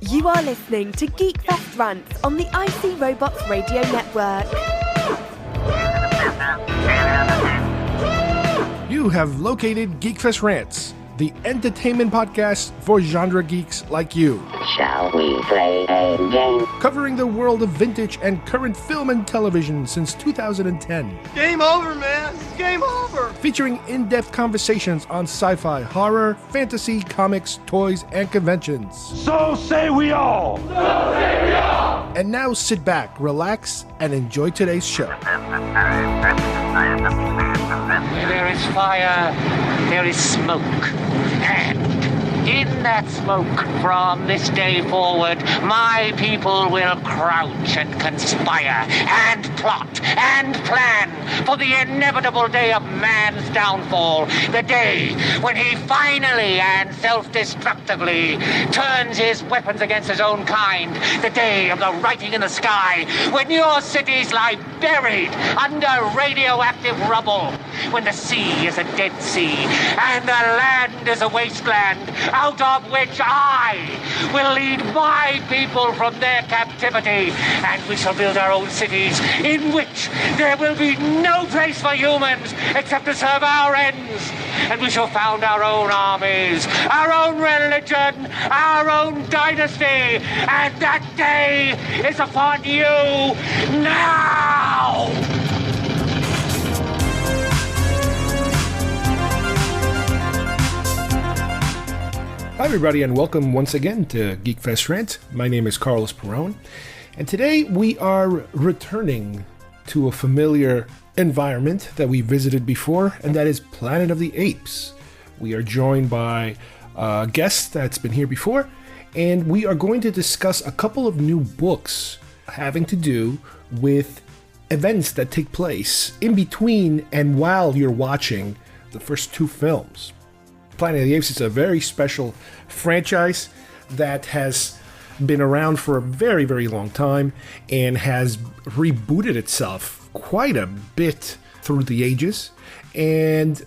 You are listening to GeekFest Rants on the IC Robots Radio Network. You have located GeekFest Rants, the entertainment podcast for genre geeks like you. Shall we play a game? Covering the world of vintage and current film and television since 2010. Game over, man. It's game over. Featuring in-depth conversations on sci-fi, horror, fantasy, comics, toys, and conventions. So say we all. So say we all. And now sit back, relax, and enjoy today's show. Where there is fire, there is smoke. And in that smoke, from this day forward, my people will crouch and conspire and plot and plan for the inevitable day of man's downfall, the day when he finally and self-destructively turns his weapons against his own kind, the day of the writing in the sky, when your cities lie buried under radioactive rubble, when the sea is a dead sea and the land is a wasteland, out of which I will lead my people from their captivity, and we shall build our own cities in which there will be no place for humans except to serve our ends, and we shall found our own armies, our own religion, our own dynasty, and that day is upon you now! Hi everybody, and welcome once again to GeekFest Rant. My name is Carlos Perrone, and today we are returning to a familiar environment that we visited before, and that is Planet of the Apes. We are joined by a guest that's been here before, and we are going to discuss a couple of new books having to do with events that take place in between and while you're watching the first two films. Planet of the Apes is a very special franchise that has been around for a very, very long time and has rebooted itself quite a bit through the ages. And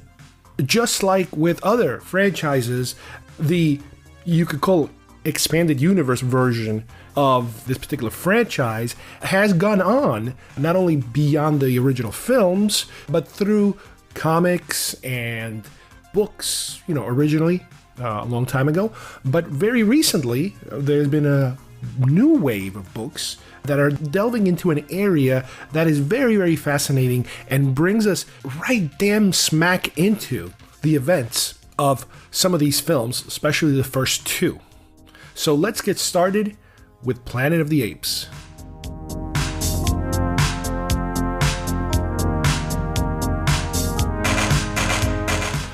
just like with other franchises, you could call it expanded universe version of this particular franchise has gone on not only beyond the original films, but through comics and books, originally a long time ago, but very recently there's been a new wave of books that are delving into an area that is very, very fascinating and brings us right damn smack into the events of some of these films, especially the first two. So let's get started with Planet of the Apes.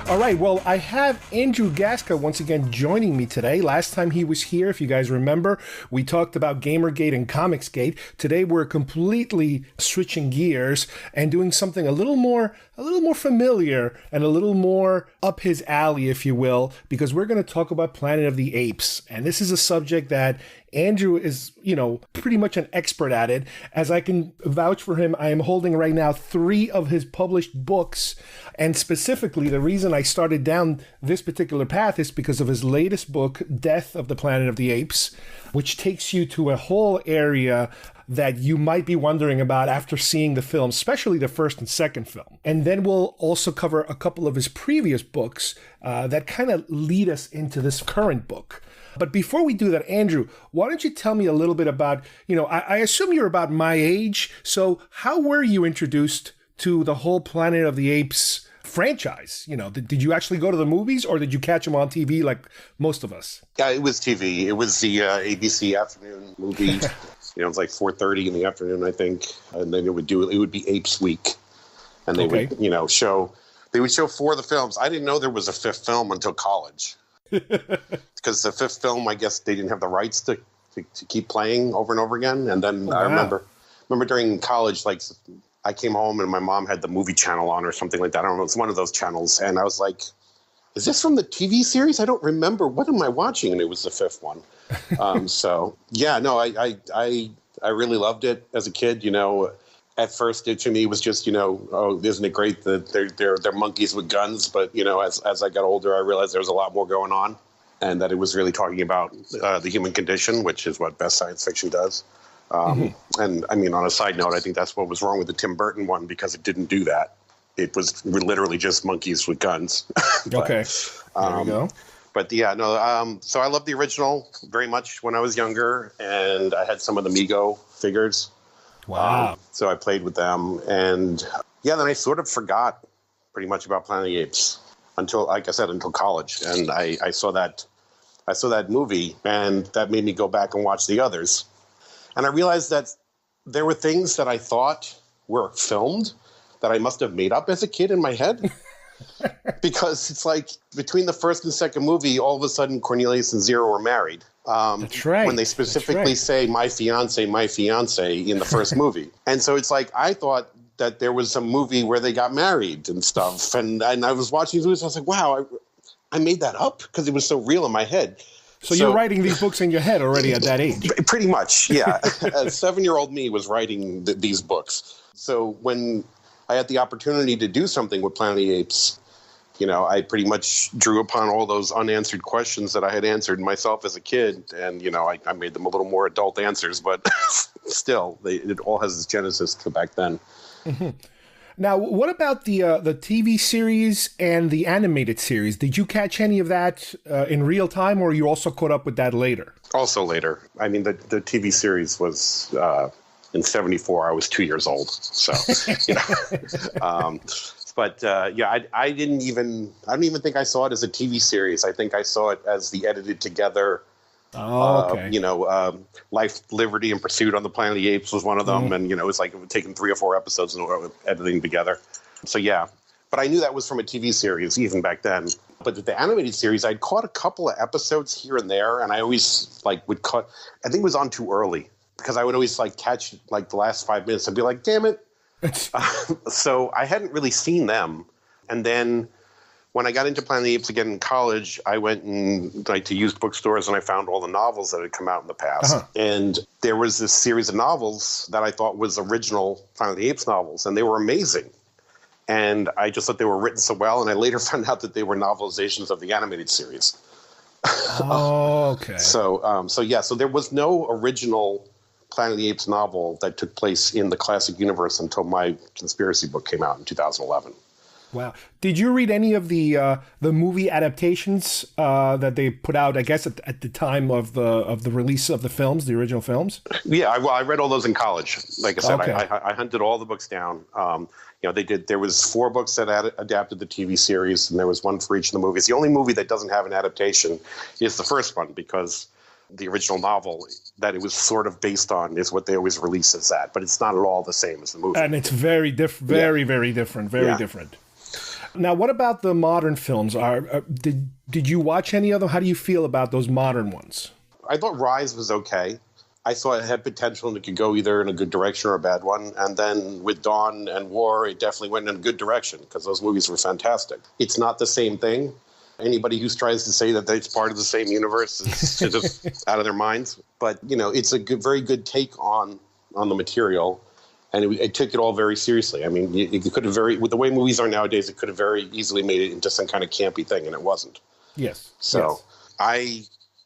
All right, well, I have Andrew Gaska once again joining me today. Last time he was here, if you guys remember, we talked about Gamergate and Comicsgate. Today we're completely switching gears and doing something a little more familiar and a little more up his alley, if you will, because we're going to talk about Planet of the Apes. And this is a subject that Andrew is, pretty much an expert at it. As I can vouch for him, I am holding right now 3 of his published books. And specifically, the reason I started down this particular path is because of his latest book, Death of the Planet of the Apes, which takes you to a whole area that you might be wondering about after seeing the film, especially the first and second film. And then we'll also cover a couple of his previous books that kind of lead us into this current book. But before we do that, Andrew, why don't you tell me a little bit about, I assume you're about my age, so how were you introduced to the whole Planet of the Apes franchise? Did you actually go to the movies, or did you catch them on TV like most of us? Yeah, it was TV. It was the ABC afternoon movie. It was like 4:30 in the afternoon, I think. And then it would be Apes Week. And they would, show 4 of the films. I didn't know there was a 5th film until college. Because the 5th film, I guess they didn't have the rights to keep playing over and over again. And then I remember during college, like, I came home and my mom had the movie channel on or something like that. I don't know. It's one of those channels. And I was like, is this from the TV series? I don't remember. What am I watching? And it was the 5th one. I really loved it as a kid. At first, it to me was just, oh, isn't it great that they're monkeys with guns? But, as I got older, I realized there was a lot more going on. and that it was really talking about the human condition, which is what best science fiction does. And I mean, on a side note, I think that's what was wrong with the Tim Burton one, because it didn't do that. It was literally just monkeys with guns. Okay. There you go. But yeah, no. So I loved the original very much when I was younger, and I had some of the Mego figures. Wow. So I played with them, and yeah, then I sort of forgot pretty much about Planet of the Apes until, like I said, until college, and I saw that movie, and that made me go back and watch the others, and I realized that there were things that I thought were filmed that I must have made up as a kid in my head. Because it's like between the first and second movie, all of a sudden Cornelius and Zero were married. That's right. When they specifically say my fiance in the first movie. And so it's like, I thought that there was some movie where they got married and stuff. And I was watching these movies, I was like, wow, I made that up because it was so real in my head. So you're writing these books in your head already at that age? Pretty much, yeah. A 7-year-old me was writing these books. So when I had the opportunity to do something with Planet of the Apes, you know, I pretty much drew upon all those unanswered questions that I had answered myself as a kid. And, you know, I made them a little more adult answers, but still, it all has its genesis to back then. Mm-hmm. Now, what about the TV series and the animated series? Did you catch any of that in real time, or are you also caught up with that later? Also later. I mean, the TV series was... in 1974, I was 2 years old. So, you know, I don't even think I saw it as a TV series. I think I saw it as the edited together, Life, Liberty, and Pursuit on the Planet of the Apes was one of them. And, you know, it was like taking 3 or 4 episodes and editing together. So, yeah. But I knew that was from a TV series even back then. But the animated series, I'd caught a couple of episodes here and there. And I always would cut. I think it was on too early, because I would always catch the last 5 minutes and be like, damn it. So I hadn't really seen them. And then when I got into Planet of the Apes again in college, I went to used bookstores and I found all the novels that had come out in the past. Uh-huh. And there was this series of novels that I thought was original Planet of the Apes novels, and they were amazing. And I just thought they were written so well, and I later found out that they were novelizations of the animated series. Oh, okay. So there was no original Planet of the Apes novel that took place in the classic universe until my conspiracy book came out in 2011. Wow. Did you read any of the movie adaptations that they put out, I guess, at the time of the release of the films, the original films? Yeah, I read all those in college. Like I said, okay. I hunted all the books down. There was 4 books that adapted the TV series, and there was one for each of the movies. The only movie that doesn't have an adaptation is the first one, because the original novel that it was sort of based on is what they always release as that, but it's not at all the same as the movie. And it's very different, very different. Now, what about the modern films? Did you watch any of them? How do you feel about those modern ones? I thought Rise was okay. I saw it had potential and it could go either in a good direction or a bad one. And then with Dawn and War, it definitely went in a good direction because those movies were fantastic. It's not the same thing. Anybody who tries to say that it's part of the same universe is just out of their minds. But, you know, it's a very good take on the material. And it took it all very seriously. I mean, it could have with the way movies are nowadays, it could have very easily made it into some kind of campy thing, and it wasn't. Yes. So yes. I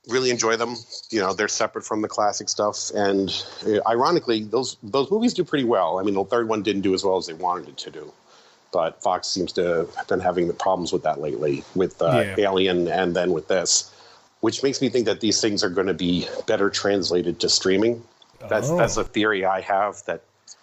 really enjoy them. You know, they're separate from the classic stuff. And ironically, those movies do pretty well. I mean, the third one didn't do as well as they wanted it to do. But Fox seems to have been having the problems with that lately, with Alien and then with this, which makes me think that these things are going to be better translated to streaming. That's a theory I have, that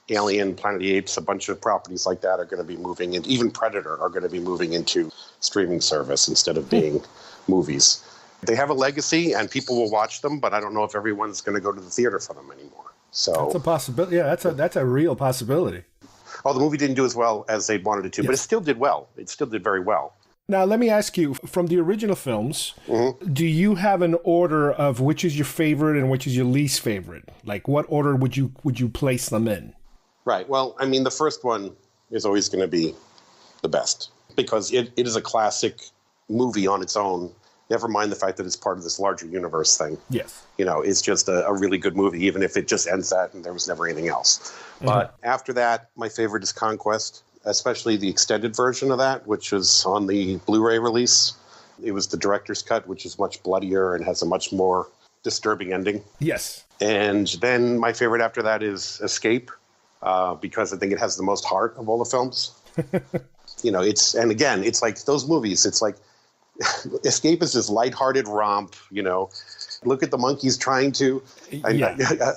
Alien, Planet of the Apes, a bunch of properties like that are going to be moving, and even Predator are going to be moving into streaming service instead of being movies. They have a legacy, and people will watch them, but I don't know if everyone's going to go to the theater for them anymore. So that's a possibility. Yeah, that's a real possibility. Oh, the movie didn't do as well as they wanted it to, but it still did well. It still did very well. Now, let me ask you, from the original films, do you have an order of which is your favorite and which is your least favorite? Like, what order would you place them in? Right. Well, I mean, the first one is always going to be the best because it is a classic movie on its own. Never mind the fact that it's part of this larger universe thing. Yes. You know, it's just a really good movie, even if it just ends that and there was never anything else. But after that, my favorite is Conquest, especially the extended version of that, which was on the Blu-ray release. It was the director's cut, which is much bloodier and has a much more disturbing ending. Yes. And then my favorite after that is Escape, because I think it has the most heart of all the films. And again, it's like those movies. It's like Escape is this lighthearted romp, Look at the monkeys trying to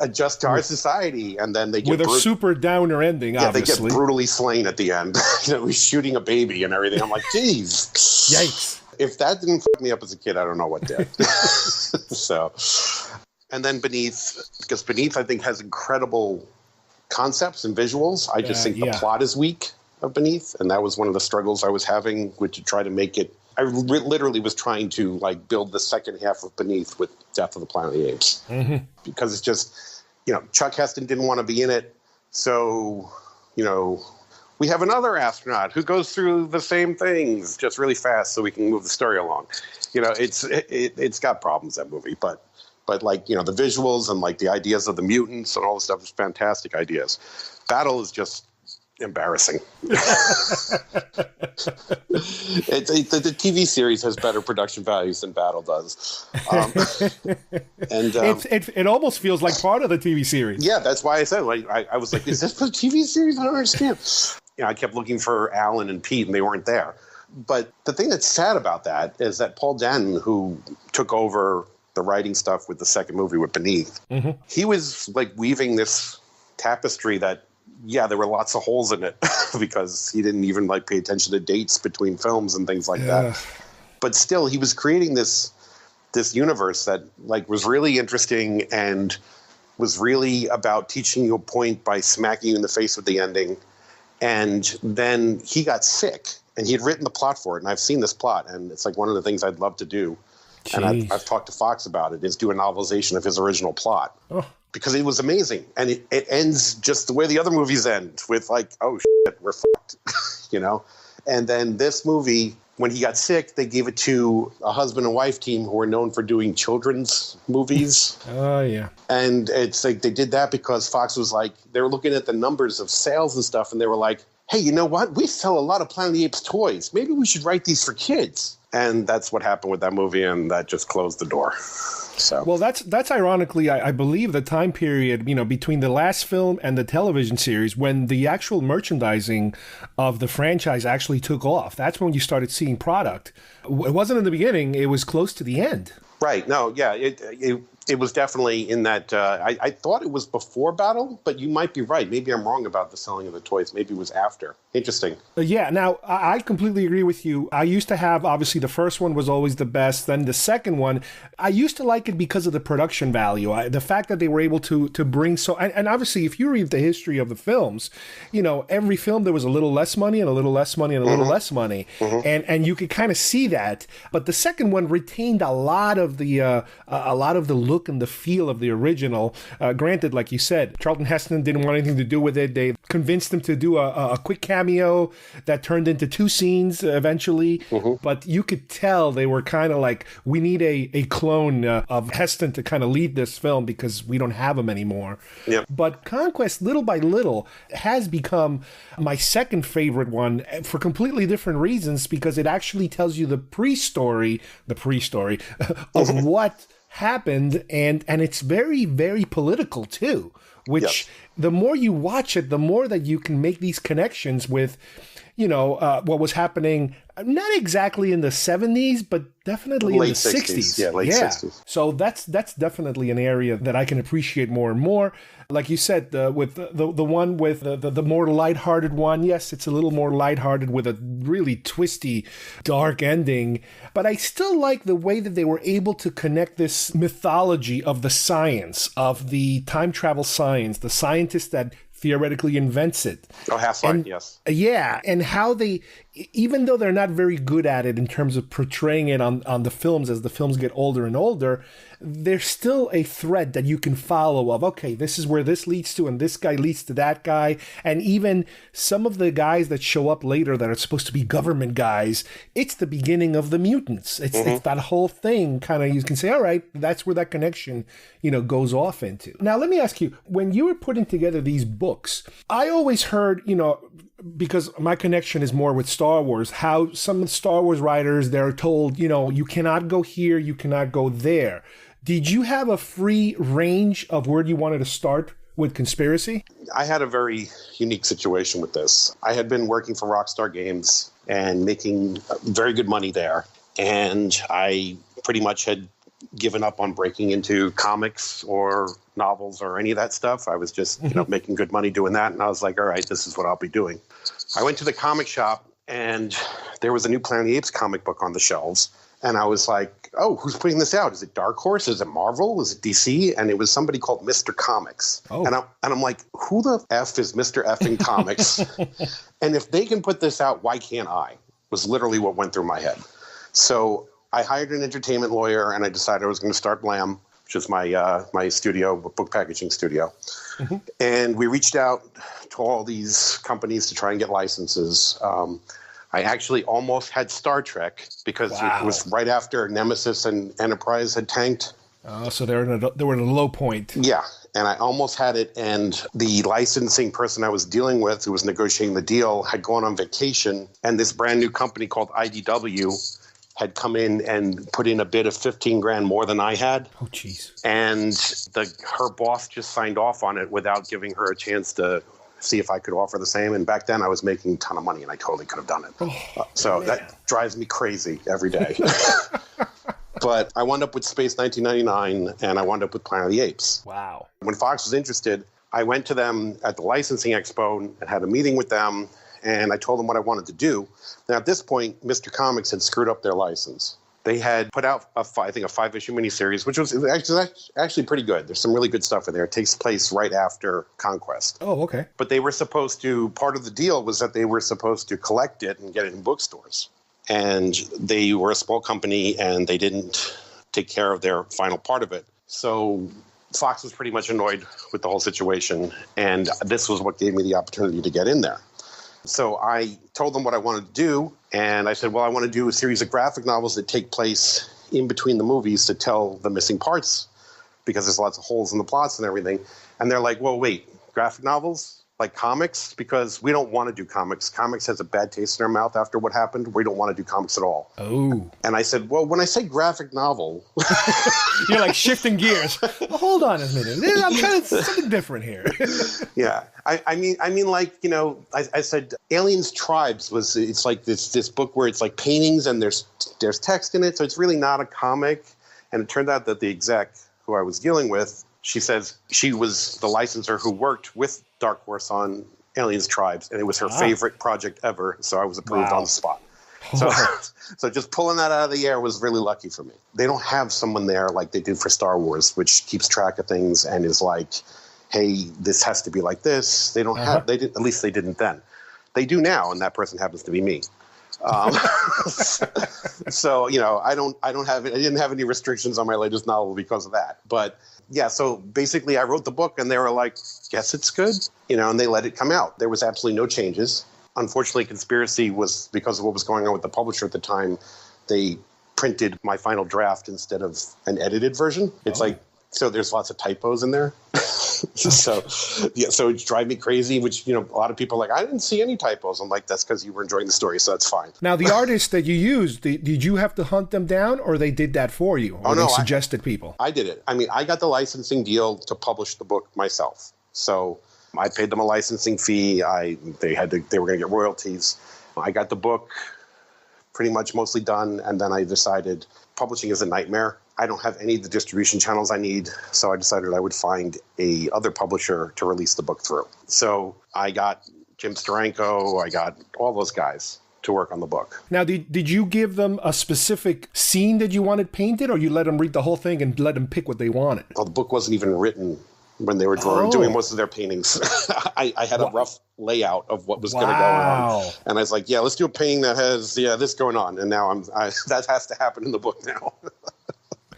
adjust to our society, and then they get with a super downer ending. Yeah, obviously. They get brutally slain at the end. He's shooting a baby and everything. I'm like, geez, yikes! If that didn't fuck me up as a kid, I don't know what did. So, and then Beneath, because Beneath I think has incredible concepts and visuals. I just think the plot is weak of Beneath, and that was one of the struggles I was having, to try to make it. I literally was trying to build the second half of Beneath with Death of the Planet of the Apes, because it's just, Chuck Heston didn't want to be in it, so we have another astronaut who goes through the same things just really fast, so we can move the story along. It's got problems, that movie, but the visuals and the ideas of the mutants and all the stuff is fantastic ideas. Battle is just embarrassing. The TV series has better production values than Battle does, and it almost feels like part of the TV series. Yeah, that's why I said I was like, is this a TV series? I don't understand. I kept looking for Alan and Pete, and they weren't there. But the thing that's sad about that is that Paul Dehn, who took over the writing stuff with the second movie with Beneath, he was weaving this tapestry that. Yeah, there were lots of holes in it because he didn't even pay attention to dates between films and things like that. But still, he was creating this universe that was really interesting and was really about teaching you a point by smacking you in the face with the ending. And then he got sick, and he had written the plot for it. And I've seen this plot, and it's one of the things I'd love to do. Jeez. And I've talked to Fox about it, is do a novelization of his original plot. Oh. Because it was amazing. And it ends just the way the other movies end, with oh shit, we're fucked, And then this movie, when he got sick, they gave it to a husband and wife team who are known for doing children's movies. Oh, yeah. And it's they did that because Fox was they were looking at the numbers of sales and stuff, and they were like, hey, you know what? We sell a lot of Planet of the Apes toys. Maybe we should write these for kids. And that's what happened with that movie, and that just closed the door. So. Well, that's ironically, I believe, the time period, between the last film and the television series when the actual merchandising of the franchise actually took off. That's when you started seeing product. It wasn't in the beginning. It was close to the end. Right. No, yeah. It was definitely in that. I thought it was before Battle, but you might be right. Maybe I'm wrong about the selling of the toys. Maybe it was after. Interesting. Yeah. Now, I completely agree with you. I used to have, obviously, the first one was always the best. Then the second one, I used to like it because of the production value. The fact that they were able to bring so. And obviously, if you read the history of the films, every film there was a little less money and a little less money and a little less money. And you could kind of see that. But the second one retained a lot of the look and the feel of the original. Granted, like you said, Charlton Heston didn't want anything to do with it. They convinced him to do a quick cameo that turned into 2 scenes eventually. But you could tell they were kind of we need a clone of Heston to kind of lead this film because we don't have him anymore. Yep. But Conquest, little by little, has become my second favorite one for completely different reasons, because it actually tells you the pre-story of what happened, and it's very, very political too, which the more you watch it, the more that you can make these connections with what was happening, not exactly in the 70s, but definitely late in the 60s. Yeah, late 60s. So that's definitely an area that I can appreciate more and more. Like you said, with the one with the more lighthearted one, yes, it's a little more lighthearted with a really twisty, dark ending. But I still like the way that they were able to connect this mythology of the science, of the time travel science, the scientist that theoretically invents it. Oh, Half-Life, yes. Yeah, and how they, even though they're not very good at it in terms of portraying it on the films as the films get older and older, there's still a thread that you can follow of, okay, this is where this leads to, and this guy leads to that guy. And even some of the guys that show up later that are supposed to be government guys, it's the beginning of the mutants. It's that whole thing kind of, you can say, all right, that's where that connection, goes off into. Now, let me ask you, when you were putting together these books, I always heard, because my connection is more with Star Wars, how some Star Wars writers, they're told, you cannot go here, you cannot go there. Did you have a free range of where you wanted to start with Conspiracy? I had a very unique situation with this. I had been working for Rockstar Games and making very good money there. And I pretty much had given up on breaking into comics or novels or any of that stuff. I was just making good money doing that. And I was like, all right, this is what I'll be doing. I went to the comic shop and there was a new Planet of the Apes comic book on the shelves. And I was like, oh, who's putting this out? Is it Dark Horse? Is it Marvel? Is it DC? And it was somebody called Mr. Comics. Oh. And I'm like, who the F is Mr. Effing Comics? And if they can put this out, why can't I? Was literally what went through my head. So I hired an entertainment lawyer and I decided I was going to start Blam, which is my studio, book packaging studio. Mm-hmm. And we reached out to all these companies to try and get licenses. I actually almost had Star Trek because it was right after Nemesis and Enterprise had tanked. So they were at a low point. Yeah, and I almost had it. And the licensing person I was dealing with, who was negotiating the deal, had gone on vacation. And this brand new company called IDW had come in and put in a bid of $15,000 more than I had. Oh, jeez. And her boss just signed off on it without giving her a chance to see if I could offer the same. And back then I was making a ton of money and I totally could have done it. So that drives me crazy every day. But I wound up with Space 1999 and I wound up with Planet of the Apes. Wow. When Fox was interested, I went to them at the licensing expo and had a meeting with them. And I told them what I wanted to do. Now, at this point, Mr. Comics had screwed up their license. They had put out, a 5-issue miniseries, which was actually pretty good. There's some really good stuff in there. It takes place right after Conquest. Oh, okay. But they were supposed to, part of the deal was that they were supposed to collect it and get it in bookstores. And they were a small company, and they didn't take care of their final part of it. So Fox was pretty much annoyed with the whole situation, and this was what gave me the opportunity to get in there. So I told them what I wanted to do, and I said, well, I want to do a series of graphic novels that take place in between the movies to tell the missing parts, because there's lots of holes in the plots and everything. And they're like, well, wait, graphic novels? Like comics? Because we don't want to do comics. Comics has a bad taste in our mouth after what happened. We don't want to do comics at all. Oh. And I said, well, when I say graphic novel... You're like shifting gears. Well, hold on a minute. I'm trying to something different here. Yeah. I mean, like, I said Aliens Tribes it's like this book where it's like paintings and there's text in it. So it's really not a comic. And it turned out that the exec who I was dealing with, she says she was the licensor who worked with Dark Horse on Aliens Tribes, and it was her favorite project ever, so I was approved on the spot. So just pulling that out of the air was really lucky for me. They don't have someone there like they do for Star Wars, which keeps track of things and is like, hey, this has to be like this. They don't have, they did, at least they didn't then. They do now, and that person happens to be me. So, I didn't have any restrictions on my latest novel because of that. But yeah, so basically I wrote the book and they were like, guess it's good, and they let it come out. There was absolutely no changes. Unfortunately, Conspiracy was, because of what was going on with the publisher at the time, they printed my final draft instead of an edited version. It's so there's lots of typos in there. So it's driving me crazy, which, a lot of people are like, I didn't see any typos. I'm like, that's because you were enjoying the story, so that's fine. Now, the artists that you used, did you have to hunt them down, or they did that for you? Or they suggested people? I did it. I mean, I got the licensing deal to publish the book myself. So I paid them a licensing fee. They were going to get royalties. I got the book pretty much mostly done, and then I decided publishing is a nightmare. I don't have any of the distribution channels I need, so I decided I would find a other publisher to release the book through. So I got Jim Steranko, I got all those guys to work on the book. Now, did you give them a specific scene that you wanted painted, or you let them read the whole thing and let them pick what they wanted? Well, the book wasn't even written when they were doing most of their paintings. I had a rough layout of what was going to go on. And I was like, yeah, let's do a painting that has this going on. And now that has to happen in the book now.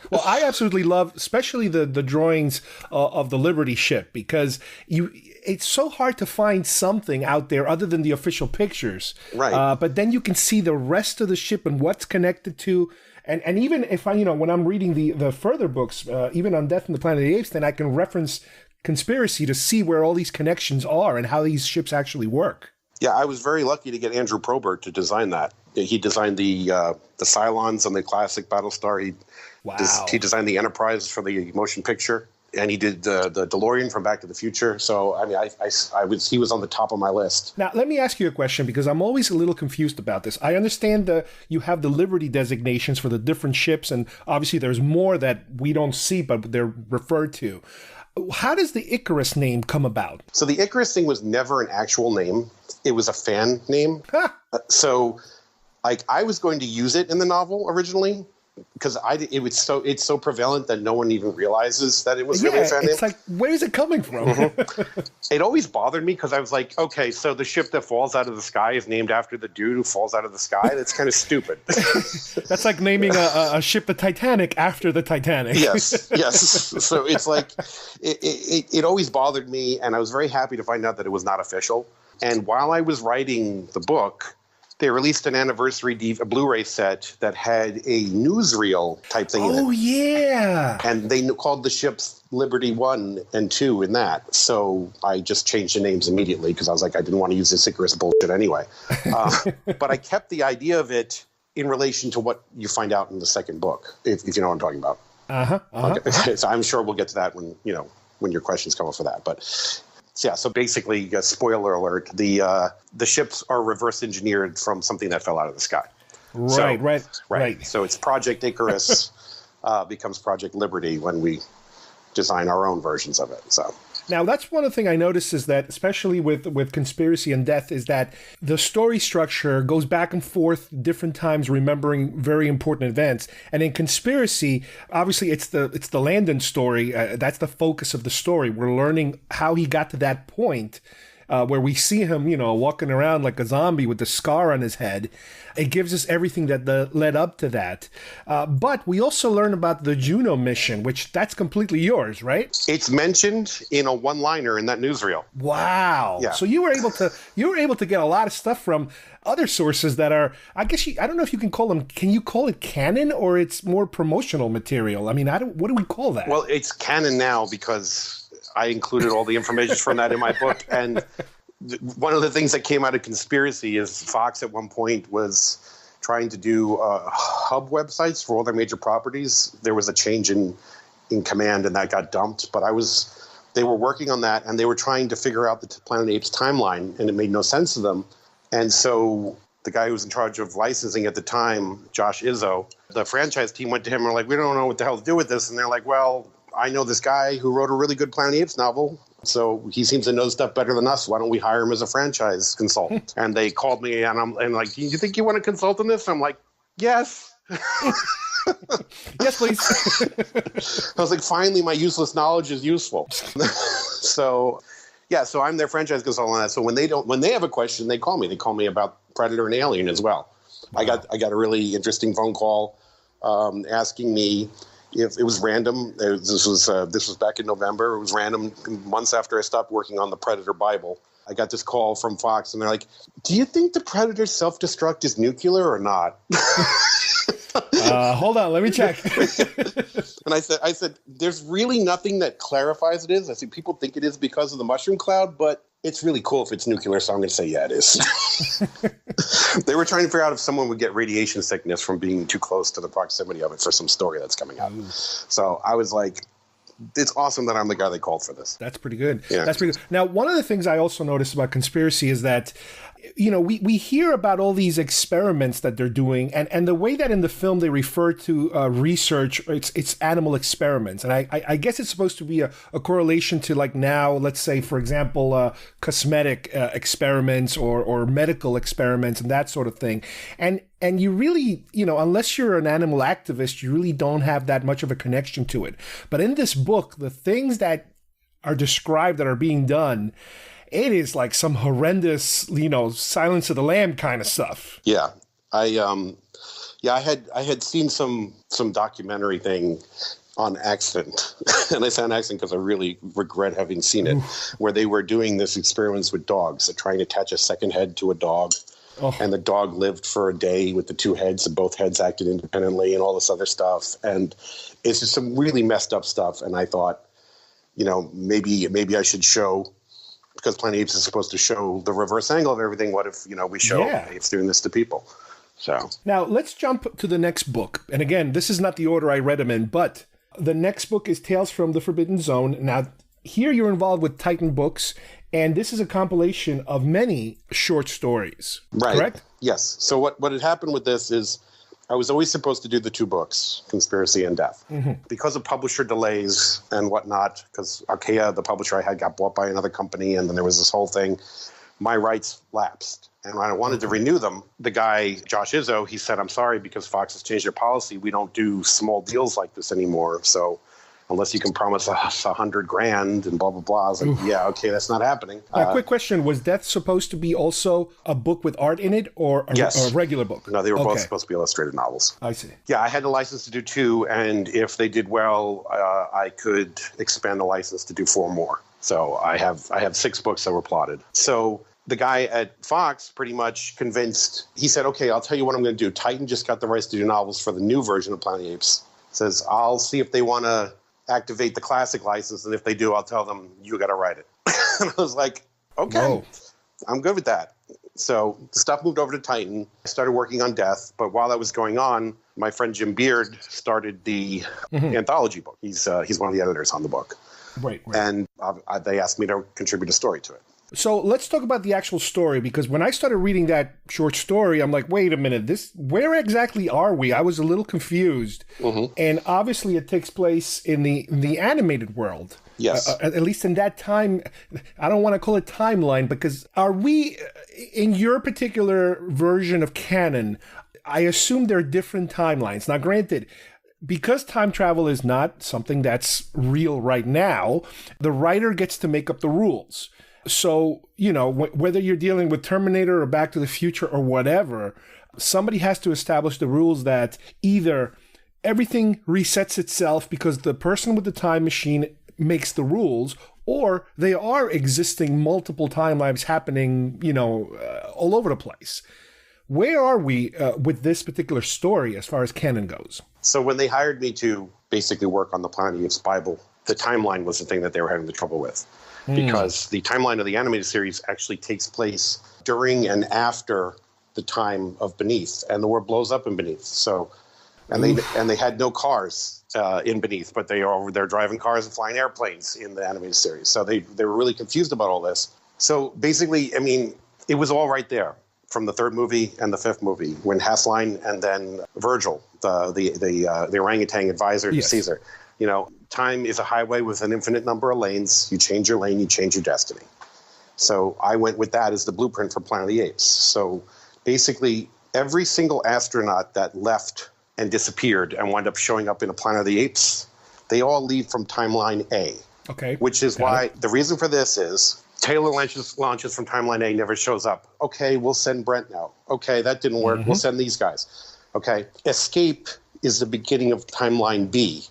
Well, I absolutely love, especially the drawings of the Liberty ship, because it's so hard to find something out there other than the official pictures. Right. But then you can see the rest of the ship and what's connected to. And even if when I'm reading the further books, even on Death and the Planet of the Apes, then I can reference Conspiracy to see where all these connections are and how these ships actually work. Yeah, I was very lucky to get Andrew Probert to design that. He designed the Cylons on the classic Battlestar. He designed the Enterprise for the motion picture, and he did the DeLorean from Back to the Future. So I mean, he was on the top of my list. Now let me ask you a question, because I'm always a little confused about this. I understand you have the Liberty designations for the different ships, and obviously there's more that we don't see, but they're referred to. How does the Icarus name come about? So the Icarus thing was never an actual name. It was a fan name. So I was going to use it in the novel originally, because it's so prevalent that no one even realizes that it was really a fan name. It's like, where is it coming from? Mm-hmm. It always bothered me, because I was like, okay, so the ship that falls out of the sky is named after the dude who falls out of the sky? That's kind of stupid. That's like naming a ship the Titanic after the Titanic. Yes. So it's like, it always bothered me, and I was very happy to find out that it was not official. And while I was writing the book, they released an anniversary Blu-ray set that had a newsreel type thing in it. Oh, yeah. And they called the ships Liberty 1 and 2 in that. So I just changed the names immediately, because I was like, I didn't want to use this Icarus bullshit anyway. But I kept the idea of it in relation to what you find out in the second book, if you know what I'm talking about. Okay. So I'm sure we'll get to that when your questions come up for that. But yeah, so basically, spoiler alert, the ships are reverse engineered from something that fell out of the sky. Right. So it's Project Icarus becomes Project Liberty when we design our own versions of it. So now that's one of the things I noticed, is that especially with Conspiracy and Death, is that the story structure goes back and forth different times, remembering very important events. And in Conspiracy, obviously it's the Landon story. That's the focus of the story. We're learning how he got to that point. Where we see him, walking around like a zombie with the scar on his head. It gives us everything that led up to that. But we also learn about the Juno mission, which that's completely yours, right? It's mentioned in a one-liner in that newsreel. Wow. Yeah. So you were able to get a lot of stuff from other sources that are, I guess, I don't know if you can call them, can you call it canon, or it's more promotional material? I mean, what do we call that? Well, it's canon now, because I included all the information from that in my book. And one of the things that came out of Conspiracy is Fox at one point was trying to do hub websites for all their major properties. There was a change in command, and that got dumped. But they were working on that, and they were trying to figure out the Planet of the Apes timeline, and it made no sense to them. And so the guy who was in charge of licensing at the time, Josh Izzo, the franchise team went to him and were like, we don't know what the hell to do with this. And they're like, well, I know this guy who wrote a really good Planet of the Apes novel, so he seems to know stuff better than us. Why don't we hire him as a franchise consultant? And they called me, and I'm like, do you think you want to consult on this? I'm like, yes. Yes, please. I was like, finally, my useless knowledge is useful. So I'm their franchise consultant on that. So when they have a question, they call me. They call me about Predator and Alien as well. Wow. I got a really interesting phone call asking me if it was random. This was back in November. It was random, months after I stopped working on the Predator Bible. I got this call from Fox, and they're like, do you think the Predator's self-destruct is nuclear or not? Hold on, let me check. And I said, there's really nothing that clarifies it is. I said, people think it is because of the mushroom cloud, but it's really cool if it's nuclear, so I'm going to say, yeah, it is. They were trying to figure out if someone would get radiation sickness from being too close to the proximity of it for some story that's coming out. So I was like, it's awesome that I'm the guy they called for this. That's pretty good. Yeah. That's pretty good. Now, one of the things I also noticed about Conspiracy is that, we hear about all these experiments that they're doing, and the way that in the film they refer to research, it's animal experiments. And I guess it's supposed to be a correlation to, like, now, let's say, for example, cosmetic experiments or medical experiments and that sort of thing. And you really, unless you're an animal activist, you really don't have that much of a connection to it. But in this book, the things that are described that are being done, it is like some horrendous, Silence of the Lamb kind of stuff. Yeah. I had seen some documentary thing on accident. And I say on accident because I really regret having seen it, where they were doing this experiments with dogs, trying to attach a second head to a dog. Oh. And the dog lived for a day with the two heads, and both heads acted independently and all this other stuff. And it's just some really messed up stuff. And I thought, maybe I should show because Planet of the Apes is supposed to show the reverse angle of everything. What if, we show apes doing this to people? So now let's jump to the next book. And again, this is not the order I read them in, but the next book is Tales from the Forbidden Zone. Now, here you're involved with Titan Books, and this is a compilation of many short stories, correct? Yes. So what had happened with this is I was always supposed to do the 2 books, Conspiracy and Death. Mm-hmm. Because of publisher delays and whatnot, because Archaea, the publisher I had, got bought by another company, and then there was this whole thing, my rights lapsed. And when I wanted to renew them, the guy, Josh Izzo, he said, I'm sorry, because Fox has changed their policy. We don't do small deals like this anymore. So unless you can promise us $100,000 and blah, blah, blah. I was like, yeah, okay, that's not happening. Quick question. Was Death supposed to be also a book with art in it or a regular book? No, they were both supposed to be illustrated novels. I see. Yeah, I had the license to do 2, and if they did well, I could expand the license to do 4 more. So I have 6 books that were plotted. So the guy at Fox pretty much convinced, he said, okay, I'll tell you what I'm going to do. Titan just got the rights to do novels for the new version of Planet of the Apes. Says, I'll see if they want to activate the classic license, and if they do, I'll tell them, you got to write it. And I was like, okay, I'm good with that. So the stuff moved over to Titan. I started working on Death, but while that was going on, my friend Jim Beard started the anthology book. He's one of the editors on the book. Right. And they asked me to contribute a story to it. So let's talk about the actual story, because when I started reading that short story, I'm like, wait a minute, where exactly are we? I was a little confused. Mm-hmm. And obviously it takes place in the animated world. Yes. At least in that time, I don't want to call it timeline, because are we, in your particular version of canon, I assume there are different timelines. Now, granted, because time travel is not something that's real right now, the writer gets to make up the rules. So, whether you're dealing with Terminator or Back to the Future or whatever, somebody has to establish the rules that either everything resets itself because the person with the time machine makes the rules, or they are existing multiple timelines happening, all over the place. Where are we with this particular story as far as canon goes? So when they hired me to basically work on the Planet of the Apes Bible, the timeline was the thing that they were having the trouble with. Because the timeline of the animated series actually takes place during and after the time of Beneath, and the world blows up in Beneath. So, and they had no cars in Beneath, but they're driving cars and flying airplanes in the animated series. So they were really confused about all this. So basically, I mean, it was all right there from the 3rd movie and the 5th movie when Hasline and then Virgil, the orangutan advisor to Caesar. Time is a highway with an infinite number of lanes. You change your lane, you change your destiny. So I went with that as the blueprint for Planet of the Apes. So basically, every single astronaut that left and disappeared and wound up showing up in a Planet of the Apes, they all leave from Timeline A. Okay. Which is why the reason for this is Taylor launches from Timeline A, never shows up. Okay, we'll send Brent now. Okay, that didn't work. We'll send these guys. Okay. Escape is the beginning of Timeline B,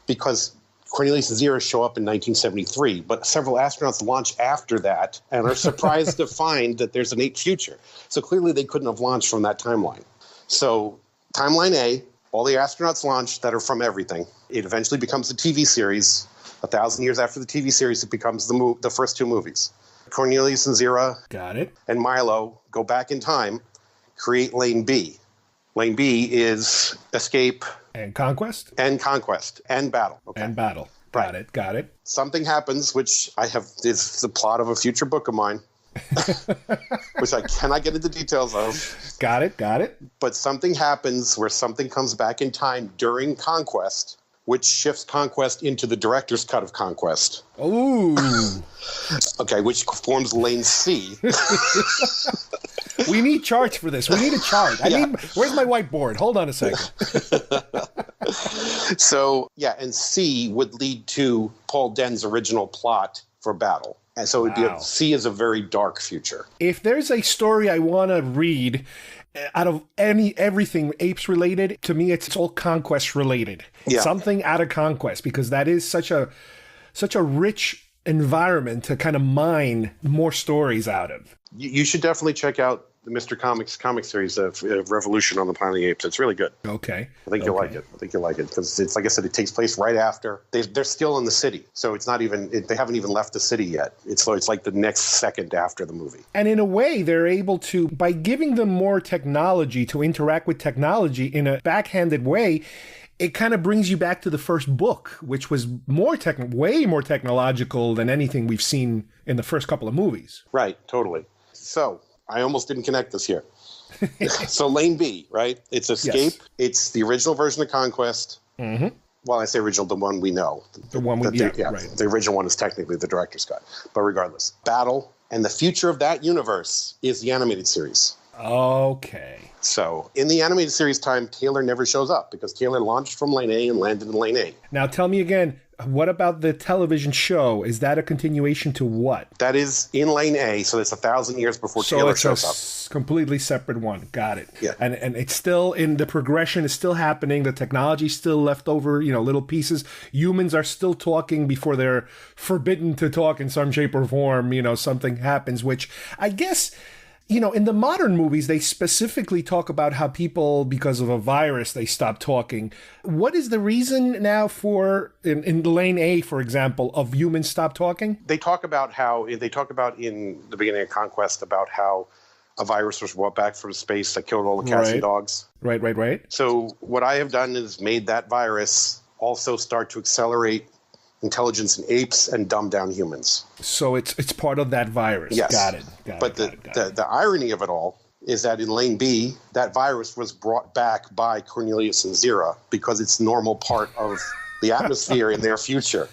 because Cornelius and Zira show up in 1973, but several astronauts launch after that and are surprised to find that there's an ape future. So clearly they couldn't have launched from that timeline. So Timeline A, all the astronauts launch that are from everything. It eventually becomes a TV series. 1,000 years after the TV series, it becomes the first 2 movies. Cornelius and Zira and Milo go back in time, create Lane B. Lane B is escape. And conquest? And conquest. And battle. Okay. And battle. Got it. Something happens, which is the plot of a future book of mine, which I cannot get into details of. Got it. But something happens where something comes back in time during Conquest, which shifts Conquest into the director's cut of Conquest. Ooh. Okay, which forms Lane C. We need charts for this. We need a chart. Where's my whiteboard? Hold on a second. So, and C would lead to Paul Denn's original plot for Battle. And so it would be C is a very dark future. If there's a story I want to read out of everything apes related, to me it's all Conquest related. Yeah. Something out of Conquest, because that is such a rich environment to kind of mine more stories out of. You should definitely check out the Mr. Comics comic series of Revolution on the Planet of the Apes. It's really good. Okay. I think you'll like it. Because it's, like I said, it takes place right after. They're still in the city. So it's not even, they haven't even left the city yet. It's like the next second after the movie. And in a way, they're able to, by giving them more technology to interact with technology in a backhanded way, it kind of brings you back to the first book, which was way more technological than anything we've seen in the first couple of movies. Right, totally. So I almost didn't connect this here. So Lane B, right? It's Escape. Yes. It's the original version of Conquest. Mm-hmm. Well, I say original, the one we know. The one we right. The original one is technically the director's cut. But regardless, Battle and the future of that universe is the animated series. Okay. So in the animated series time, Taylor never shows up because Taylor launched from Lane A and landed in Lane A. Now tell me again, what about the television show? Is that a continuation to what? That is in Lane A, so it's 1,000 years before Taylor shows up. So it's a completely separate one. Got it. Yeah. And it's still in the progression is still happening. The technology's still left over, little pieces. Humans are still talking before they're forbidden to talk in some shape or form. Something happens, which I guess... in the modern movies, they specifically talk about how people, because of a virus, they stop talking. What is the reason now for, in Lane A, for example, of humans stop talking? They talk about in the beginning of Conquest about how a virus was brought back from space that killed all the cats and dogs. Right. So what I have done is made that virus also start to accelerate intelligence in apes and dumb down humans. So it's part of that virus. Yes. Got it. But the irony of it all is that in Lane B, that virus was brought back by Cornelius and Zira because it's normal part of the atmosphere in their future.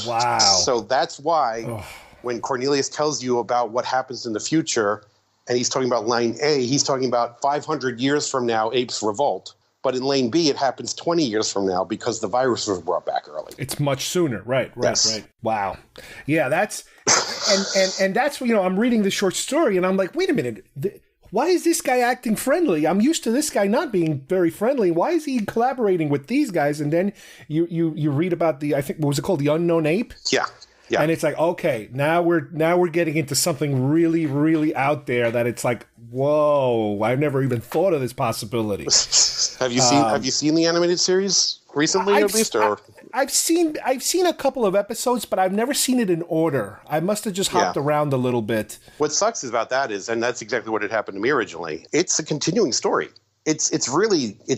Wow. So that's why when Cornelius tells you about what happens in the future, and he's talking about Lane A, he's talking about 500 years from now, apes revolt. But in Lane B, it happens 20 years from now because the virus was brought back early. It's much sooner. Right. Yes. Wow. Yeah, that's... And that's, I'm reading the short story, and I'm like, wait a minute. Why is this guy acting friendly? I'm used to this guy not being very friendly. Why is he collaborating with these guys? And then you read about I think, what was it called? The Unknown Ape? Yeah. Yeah. And it's like, okay, now we're getting into something really, really out there that it's like, whoa, I've never even thought of this possibility. Have you seen the animated series recently, at least? Or I've seen a couple of episodes, but I've never seen it in order. I must have just hopped around a little bit. What sucks about that is, and that's exactly what had happened to me originally, it's a continuing story. It's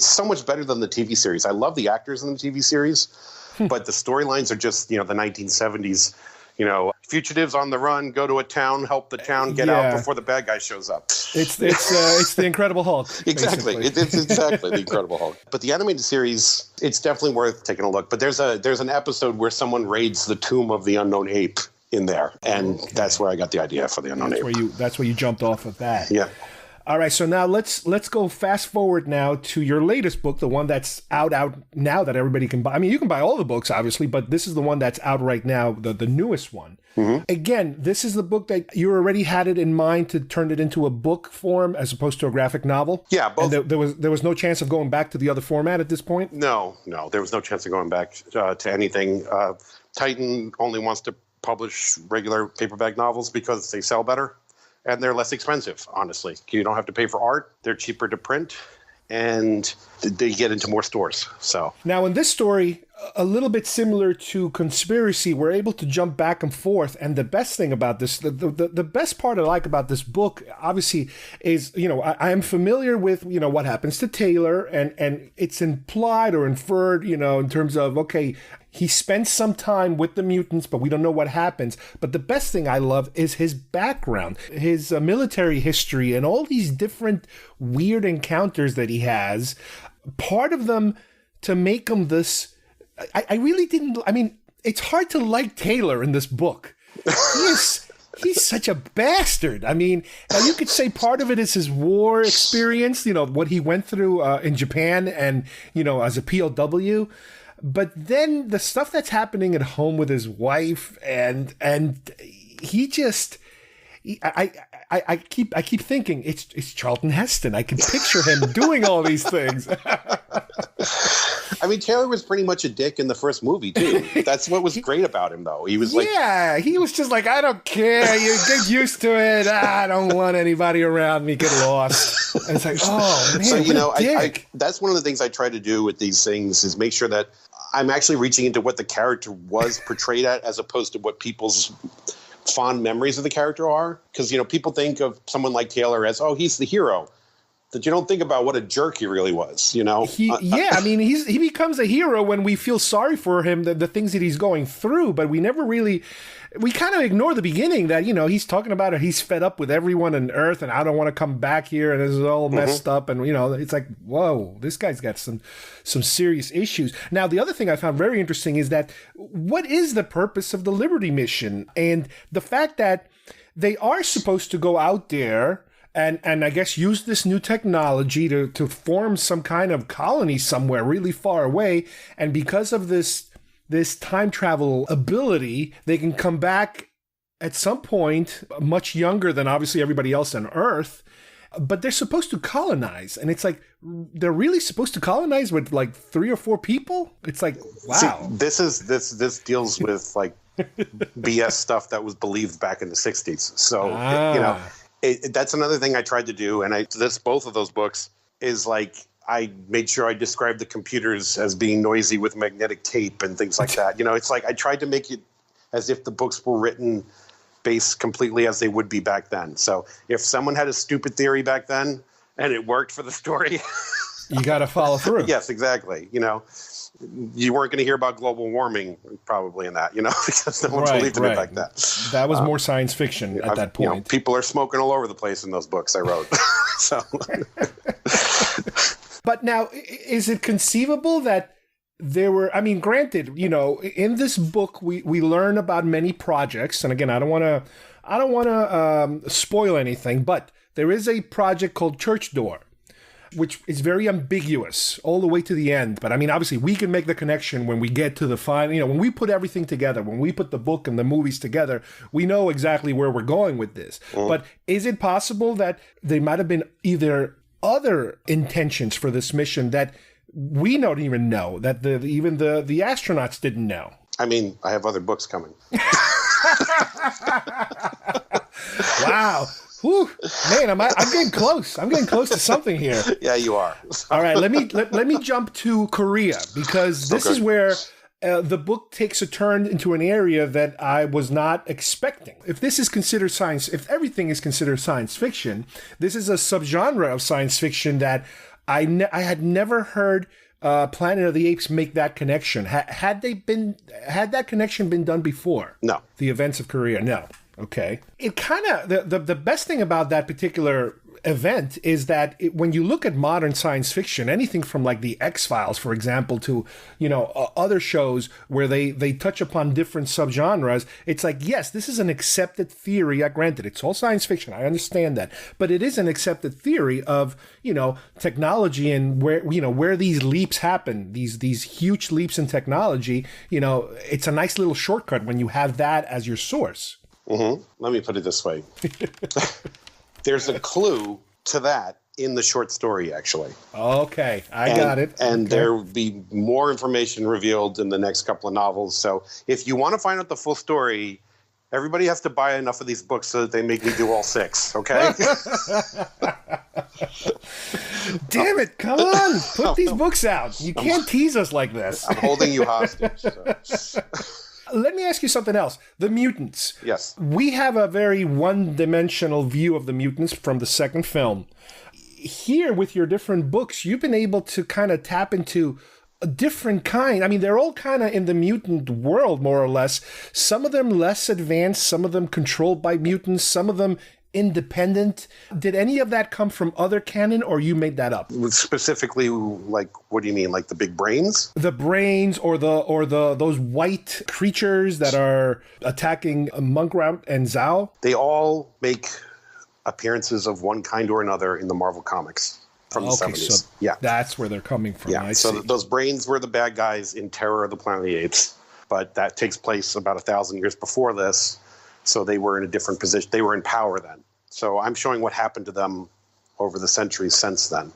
so much better than the TV series. I love the actors in the TV series. But the storylines are just, the 1970s, fugitives on the run, go to a town, help the town get out before the bad guy shows up. It's the Incredible Hulk. Exactly. It's exactly the Incredible Hulk. But the animated series, it's definitely worth taking a look. But there's an episode where someone raids the tomb of the unknown ape in there. And that's where I got the idea for the unknown ape. That's where you jumped off of that. Yeah. All right, so now let's go fast forward now to your latest book, the one that's out now that everybody can buy. I mean, you can buy all the books, obviously, but this is the one that's out right now, the newest one. Mm-hmm. Again, this is the book that you already had it in mind to turn it into a book form as opposed to a graphic novel? Yeah, both. And there was no chance of going back to the other format at this point? No, there was no chance of going back to anything. Titan only wants to publish regular paperback novels because they sell better. And they're less expensive, honestly. You don't have to pay for art. They're cheaper to print, and they get into more stores. So now in this story, a little bit similar to Conspiracy, we're able to jump back and forth. And the best thing about this, the best part I like about this book, obviously, is, I am familiar with, what happens to Taylor, and it's implied or inferred, in terms of, okay, he spends some time with the mutants, but we don't know what happens. But the best thing I love is his background, his military history, and all these different weird encounters that he has. Part of them to make him this... I really didn't... I mean, it's hard to like Taylor in this book. He's such a bastard. I mean, now you could say part of it is his war experience, what he went through in Japan and, as a POW. But then the stuff that's happening at home with his wife and he just... I keep thinking it's Charlton Heston. I can picture him doing all these things. I mean, Taylor was pretty much a dick in the first movie, too. That's what was great about him, though. He was like... Yeah, he was just like, I don't care. You get used to it. I don't want anybody around me. Get lost. And it's like, oh, man, so, dick. that's one of the things I try to do with these things is make sure that I'm actually reaching into what the character was portrayed at as opposed to what people's fond memories of the character are. Because, people think of someone like Taylor as, oh, he's the hero. That you don't think about what a jerk he really was, He becomes a hero when we feel sorry for him, the things that he's going through, but we never really, we kind of ignore the beginning that, he's talking about it, he's fed up with everyone on Earth and I don't want to come back here and this is all messed up and, it's like, whoa, this guy's got some serious issues. Now, the other thing I found very interesting is that what is the purpose of the Liberty mission? And the fact that they are supposed to go out there and I guess use this new technology to form some kind of colony somewhere really far away. And because of this time travel ability, they can come back at some point much younger than obviously everybody else on Earth. But they're supposed to colonize. And it's like, they're really supposed to colonize with like 3 or 4 people? It's like, wow. See, this deals with like BS stuff that was believed back in the 60s. So, that's another thing I tried to do, and both of those books is like I made sure I described the computers as being noisy with magnetic tape and things like that. It's like I tried to make it as if the books were written based completely as they would be back then. So if someone had a stupid theory back then and it worked for the story, you got to follow through. Yes, exactly. You weren't going to hear about global warming probably in that, because no one believed in it back then. That was more science fiction at that point. People are smoking all over the place in those books I wrote. So, but now, is it conceivable that there were, granted, in this book, we learn about many projects. And again, I don't want to spoil anything, but there is a project called Church Door, which is very ambiguous all the way to the end. But obviously we can make the connection when we get to the final, when we put everything together, when we put the book and the movies together, we know exactly where we're going with this. But is it possible that there might have been either other intentions for this mission that we don't even know, that even the astronauts didn't know? I have other books coming. Wow. Whew, man, I'm getting close. I'm getting close to something here. Yeah, you are. All right, let me jump to Korea, because this is where the book takes a turn into an area that I was not expecting. If this is considered if everything is considered science fiction, this is a subgenre of science fiction that I had never heard Planet of the Apes make that connection. Had that connection been done before? No. The events of Korea? No. Okay. It kind of, the best thing about that particular event is that when you look at modern science fiction, anything from like the X-Files, for example, to, other shows where they touch upon different subgenres, it's like, yes, this is an accepted theory. Granted, it's all science fiction. I understand that. But it is an accepted theory of, technology and where these leaps happen, these huge leaps in technology. It's a nice little shortcut when you have that as your source. Mm-hmm. Let me put it this way. There's a clue to that in the short story, actually. Okay, I got it. And okay. There will be more information revealed in the next couple of novels. So if you want to find out the full story, everybody has to buy enough of these books so that they make me do all 6, okay? Damn it, come on. Put these books out. You can't tease us like this. I'm holding you hostage. So. Let me ask you something else. The mutants. Yes. We have a very one-dimensional view of the mutants from the second film. Here, with your different books, you've been able to kind of tap into a different kind. They're all kind of in the mutant world, more or less. Some of them less advanced, some of them controlled by mutants, some of them independent. Did any of that come from other canon, or you made that up? Specifically, like, what do you mean? Like the big brains? The brains, or those white creatures that are attacking Munkrout and Zhao? They all make appearances of one kind or another in the Marvel comics from the 70s. So that's where they're coming from. Yeah, so those brains were the bad guys in Terror of the Planet of the Apes, but that takes place about 1,000 years before this. So they were in a different position. They were in power then. So I'm showing what happened to them over the centuries since then.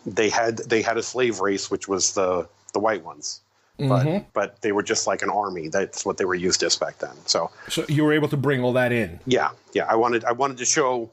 they had a slave race, which was the white ones. But they were just like an army. That's what they were used as back then. So you were able to bring all that in. Yeah. I wanted to show.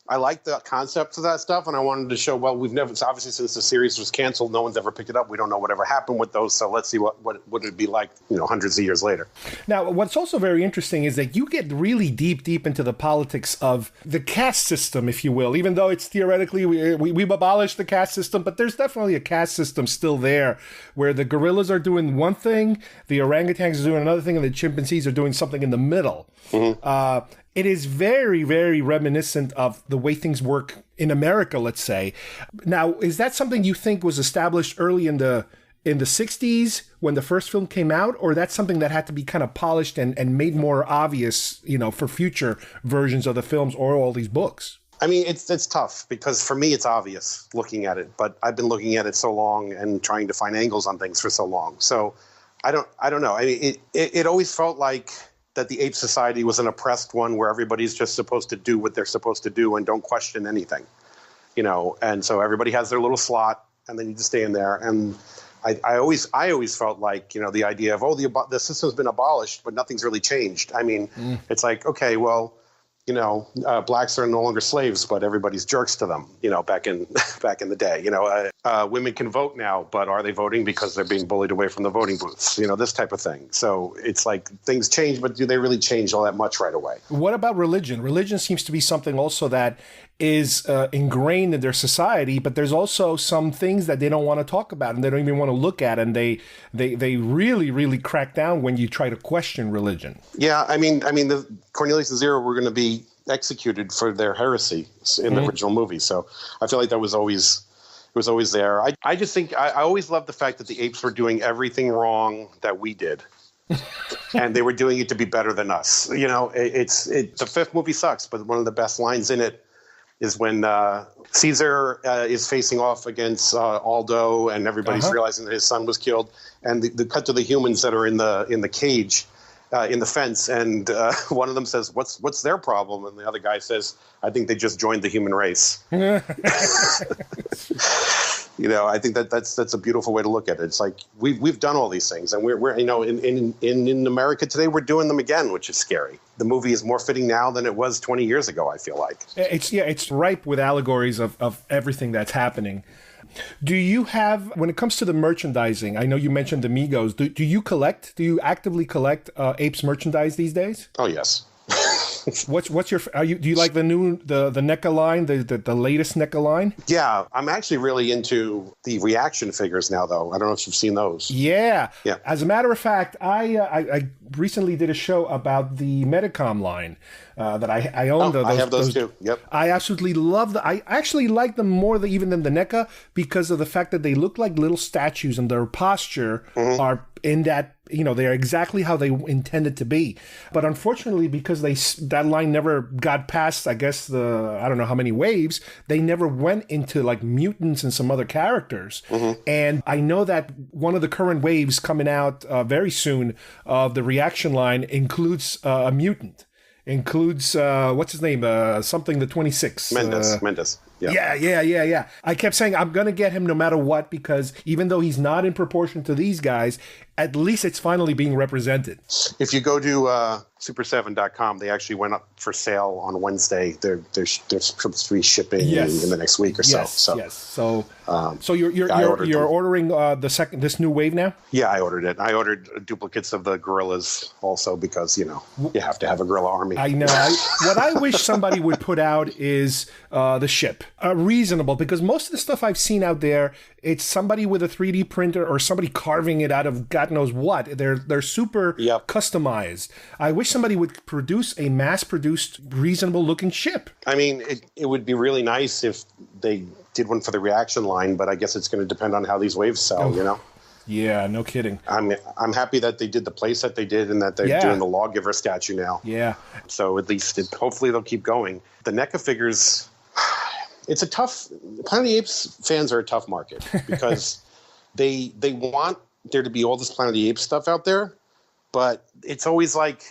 I like the concepts of that stuff, and I wanted to show. Well, it's obviously since the series was canceled, no one's ever picked it up. We don't know whatever happened with those. So let's see what it'd be like, hundreds of years later. Now, what's also very interesting is that you get really deep into the politics of the caste system, if you will. Even though it's theoretically we've abolished the caste system, but there's definitely a caste system still there, where the gorillas are doing one thing, the orangutans are doing another thing, and the chimpanzees are doing something in the middle. It is very, very reminiscent of the way things work in America, let's say. Now, is that something you think was established early in the 60s when the first film came out, or that's something that had to be kind of polished and made more obvious, for future versions of the films or all these books? I mean, it's tough because for me it's obvious looking at it, but I've been looking at it so long and trying to find angles on things for so long. So I don't know. I mean, it always felt like that the ape society was an oppressed one where everybody's just supposed to do what they're supposed to do and don't question anything, and so everybody has their little slot and they need to stay in there. And I always felt like, the idea of, the system's been abolished, but nothing's really changed. I mean, it's like, okay, well, blacks are no longer slaves, but everybody's jerks to them, back in the day. Women can vote now, but are they voting because they're being bullied away from the voting booths? This type of thing. So it's like things change, but do they really change all that much right away? What about religion? Religion seems to be something also that is ingrained in their society, but there's also some things that they don't want to talk about and they don't even want to look at, and they really, really crack down when you try to question religion. Yeah, I mean, the Cornelius and Zero were going to be executed for their heresy in the original movie, so I feel like that was always there. I just think I always loved the fact that the apes were doing everything wrong that we did. And they were doing it to be better than us. The fifth movie sucks, but one of the best lines in it is when Caesar is facing off against Aldo, and everybody's realizing that his son was killed, and the cut to the humans that are in the cage, in the fence, and one of them says, "What's their problem?" And the other guy says, "I think they just joined the human race." I think that's a beautiful way to look at it. It's like we've done all these things, and we're in America today we're doing them again, which is scary. The movie is more fitting now than it was 20 years ago, I feel like. It's ripe with allegories of everything that's happening. Do you have, when it comes to the merchandising, I know you mentioned the Migos, do you actively collect Apes merchandise these days? Oh, yes. What's your? Do you like the new the NECA line, the latest NECA line? Yeah, I'm actually really into the reaction figures now, though. I don't know if you've seen those. Yeah. As a matter of fact, I recently did a show about the Medicom line that I own. I have those too. Yep. I absolutely love them. I actually like them more even than the NECA because of the fact that they look like little statues and their posture are in that. They're exactly how they intended to be. But unfortunately, because that line never got past, I guess, I don't know how many waves, they never went into like mutants and some other characters. And I know that one of the current waves coming out very soon of the reaction line includes a mutant. Includes, what's his name? Something the 26. Mendes. Yeah. I kept saying I'm going to get him no matter what, because even though he's not in proportion to these guys, at least it's finally being represented. If you go to super7.com, they actually went up for sale on Wednesday. They're supposed to be shipping in the next week or so. So you're ordering this new wave now? Yeah, I ordered it. I ordered duplicates of the gorillas also because you have to have a gorilla army. I know. What I wish somebody would put out is the ship, reasonable, because most of the stuff I've seen out there, it's somebody with a 3D printer or somebody carving it out of God knows what. They're super customized. I wish somebody would produce a mass-produced, reasonable-looking ship. I mean, it would be really nice if they did one for the reaction line, but I guess it's going to depend on how these waves sell, Yeah, no kidding. I'm happy that they did the playset they did and that they're doing the lawgiver statue now. Yeah. So at least hopefully they'll keep going. The NECA figures, it's a tough. Planet of the Apes fans are a tough market because they want there to be all this Planet of the Apes stuff out there, but it's always like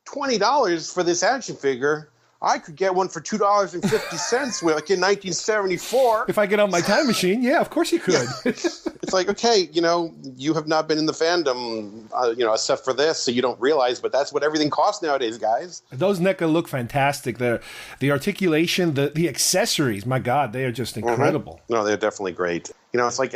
$20 for this action figure. I could get one for $2.50 like in 1974. If I get on my time machine, yeah, of course you could. It's like, okay, you have not been in the fandom, except for this, so you don't realize, but that's what everything costs nowadays, guys. Those NECA look fantastic. The articulation, the accessories, my God, they are just incredible. Mm-hmm. No, they're definitely great. It's like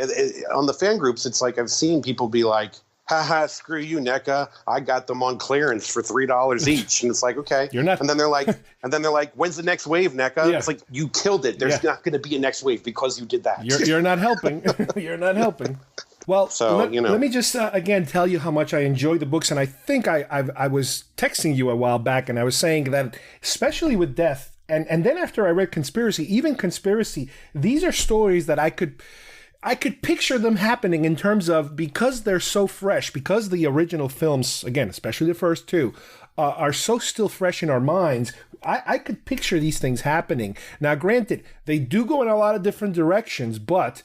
on the fan groups, it's like I've seen people be like, haha, screw you, NECA. I got them on clearance for $3 each. And it's like, okay. You're not. And then they're like, when's the next wave, NECA? Yeah. It's like, you killed it. There's not going to be a next wave because you did that. You're not helping. You're not helping. Well, so, let me just again tell you how much I enjoy the books. And I think I was texting you a while back, and I was saying that, especially with Death, and then after I read Conspiracy, these are stories that I could picture them happening in terms of, because they're so fresh, because the original films, again, especially the first two, are so still fresh in our minds. I could picture these things happening. Now, granted, they do go in a lot of different directions, but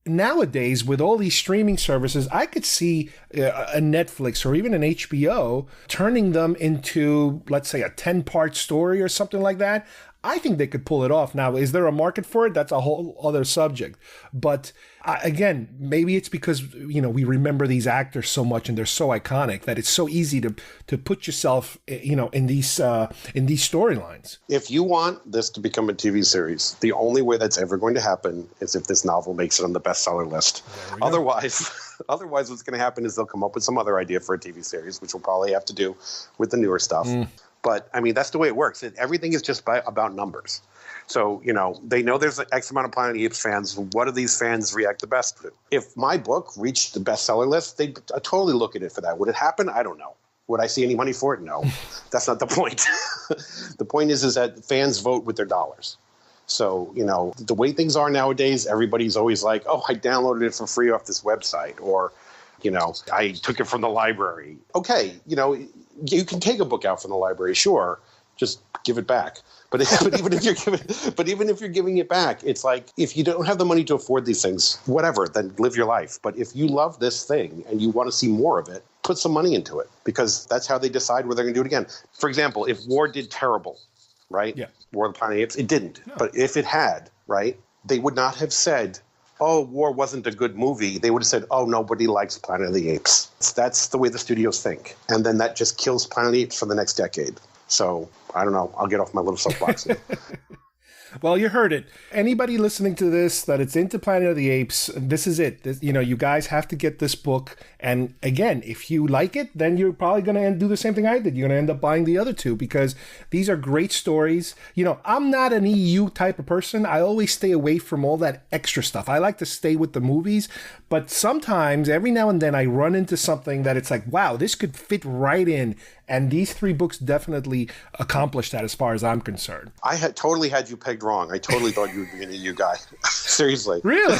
nowadays, with all these streaming services, I could see a Netflix or even an HBO turning them into, let's say, a 10-part story or something like that. I think they could pull it off. Now, is there a market for it? That's a whole other subject. But again, maybe it's because, we remember these actors so much and they're so iconic that it's so easy to put yourself, in these storylines. If you want this to become a TV series, the only way that's ever going to happen is if this novel makes it on the bestseller list. Otherwise, what's going to happen is they'll come up with some other idea for a TV series, which we'll probably have to do with the newer stuff. But, that's the way it works. Everything is just about numbers. So, they know there's X amount of Planet of the Apes fans. What do these fans react the best to? If my book reached the bestseller list, they'd totally look at it for that. Would it happen? I don't know. Would I see any money for it? No. That's not the point. The point is that fans vote with their dollars. So, the way things are nowadays, everybody's always like, oh, I downloaded it for free off this website. Or, I took it from the library. Okay, you can take a book out from the library, sure. Just give it back. But even if you're giving it back, it's like, if you don't have the money to afford these things, whatever, then live your life. But if you love this thing and you want to see more of it, put some money into it, because that's how they decide whether they're going to do it again. For example, if War did terrible, right? Yeah. War of the Planet of the Apes, it didn't. No. But if it had, right, they would not have said, oh, War wasn't a good movie. They would have said, oh, nobody likes Planet of the Apes. That's the way the studios think. And then that just kills Planet of the Apes for the next decade. So, I don't know. I'll get off my little soapbox now. Well, you heard it. Anybody listening to this that it's into Planet of the Apes, this is it. You guys have to get this book. And again, if you like it, then you're probably going to do the same thing I did. You're going to end up buying the other two, because these are great stories. I'm not an EU type of person. I always stay away from all that extra stuff. I like to stay with the movies. But sometimes, every now and then, I run into something that it's like, wow, this could fit right in. And these three books definitely accomplish that as far as I'm concerned. I had totally had you pegged wrong. I totally thought you would be an EU guy. Seriously. Really?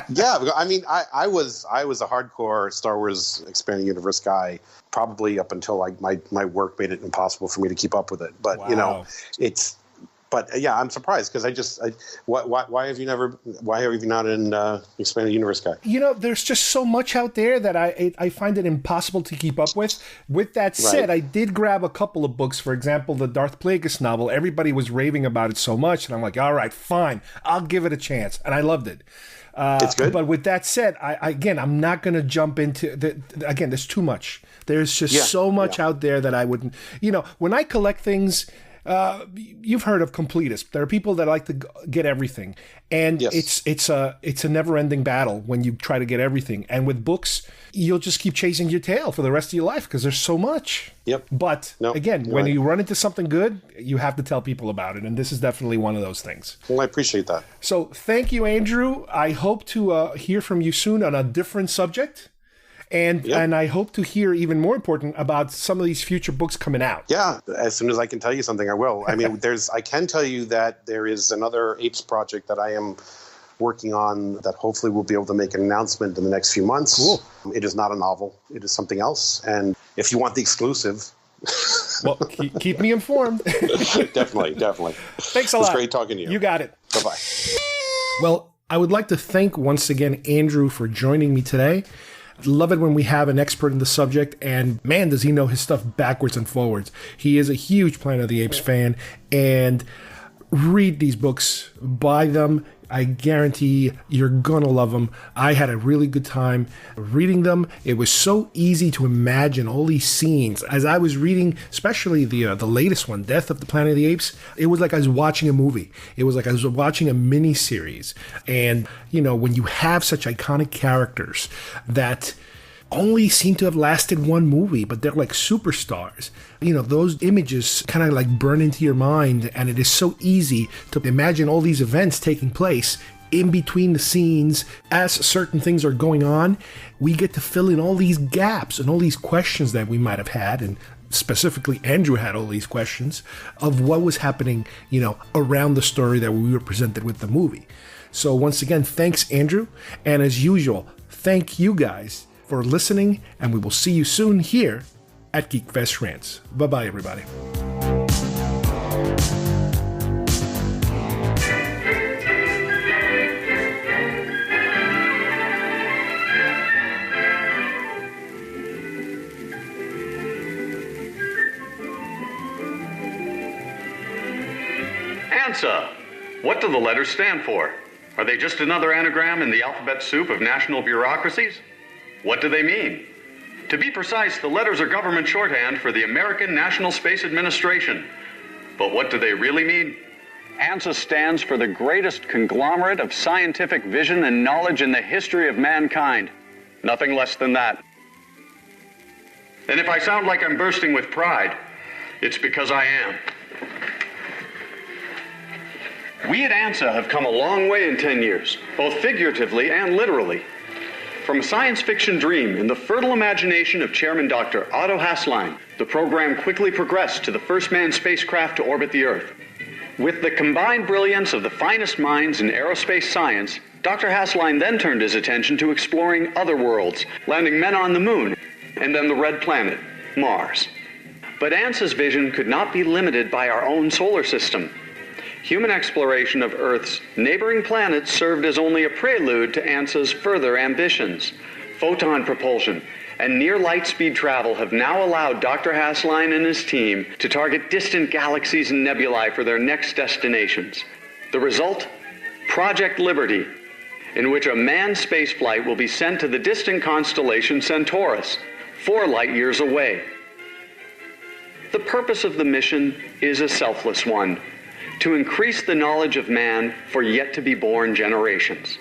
Yeah. I mean, I was a hardcore Star Wars Expanding Universe guy, probably up until like my work made it impossible for me to keep up with it. But, wow. But yeah, I'm surprised, because why have you not an Expanded Universe guy? There's just so much out there that I find it impossible to keep up with. With that said, I did grab a couple of books. For example, the Darth Plagueis novel. Everybody was raving about it so much, and I'm like, all right, fine, I'll give it a chance, and I loved it. It's good. But with that said, I'm not going to jump into again. There's too much. There's just so much out there that I wouldn't. When I collect things. You've heard of completists. There are people that like to get everything, and it's a never-ending battle when you try to get everything. And with books, you'll just keep chasing your tail for the rest of your life, because there's so much. Yep. But again, when you run into something good, you have to tell people about it, and this is definitely one of those things. Well, I appreciate that. So thank you, Andrew. I hope to hear from you soon on a different subject. And I hope to hear, even more important, about some of these future books coming out. Yeah, as soon as I can tell you something, I will. I mean, I can tell you that there is another Apes project that I am working on that hopefully we'll be able to make an announcement in the next few months. Cool. It is not a novel. It is something else. And if you want the exclusive... well, keep me informed. Definitely. Thanks a lot. It's great talking to you. You got it. Bye-bye. Well, I would like to thank once again Andrew for joining me today. Love it when we have an expert in the subject, and man, does he know his stuff backwards and forwards. He is a huge Planet of the Apes fan, and read these books, buy them. I guarantee you're gonna love them. I had a really good time reading them. It was so easy to imagine all these scenes. As I was reading, especially the latest one, Death of the Planet of the Apes, it was like I was watching a movie. It was like I was watching a mini series. And, you know, when you have such iconic characters that only seem to have lasted one movie, but they're like superstars. You know, those images kind of like burn into your mind, and it is so easy to imagine all these events taking place in between the scenes as certain things are going on. We get to fill in all these gaps and all these questions that we might have had, and specifically Andrew had all these questions of what was happening, you know, around the story that we were presented with the movie. So once again, thanks, Andrew. And as usual, thank you guys for listening, and we will see you soon here at GeekFest Rants. Bye-bye, everybody. ANSA. What do the letters stand for? Are they just another anagram in the alphabet soup of national bureaucracies? What do they mean? To be precise, the letters are government shorthand for the American National Space Administration. But what do they really mean? ANSA stands for the greatest conglomerate of scientific vision and knowledge in the history of mankind. Nothing less than that. And if I sound like I'm bursting with pride, it's because I am. We at ANSA have come a long way in 10 years, both figuratively and literally. From a science fiction dream in the fertile imagination of Chairman Dr. Otto Hasslein, the program quickly progressed to the first manned spacecraft to orbit the Earth. With the combined brilliance of the finest minds in aerospace science, Dr. Hasslein then turned his attention to exploring other worlds, landing men on the Moon, and then the red planet, Mars. But ANSA's vision could not be limited by our own solar system. Human exploration of Earth's neighboring planets served as only a prelude to ANSA's further ambitions. Photon propulsion and near light speed travel have now allowed Dr. Hasslein and his team to target distant galaxies and nebulae for their next destinations. The result? Project Liberty, in which a manned spaceflight will be sent to the distant constellation Centaurus, 4 light years away. The purpose of the mission is a selfless one: to increase the knowledge of man for yet-to-be-born generations.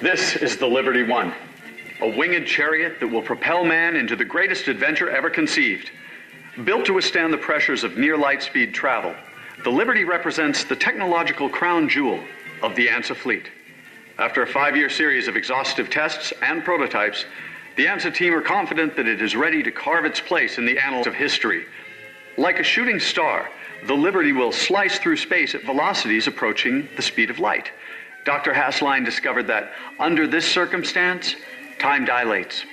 This is the Liberty One, a winged chariot that will propel man into the greatest adventure ever conceived. Built to withstand the pressures of near-light-speed travel, the Liberty represents the technological crown jewel of the ANSA fleet. After a 5-year series of exhaustive tests and prototypes, the ANSA team are confident that it is ready to carve its place in the annals of history. Like a shooting star, the Liberty will slice through space at velocities approaching the speed of light. Dr. Hasslein discovered that under this circumstance, time dilates.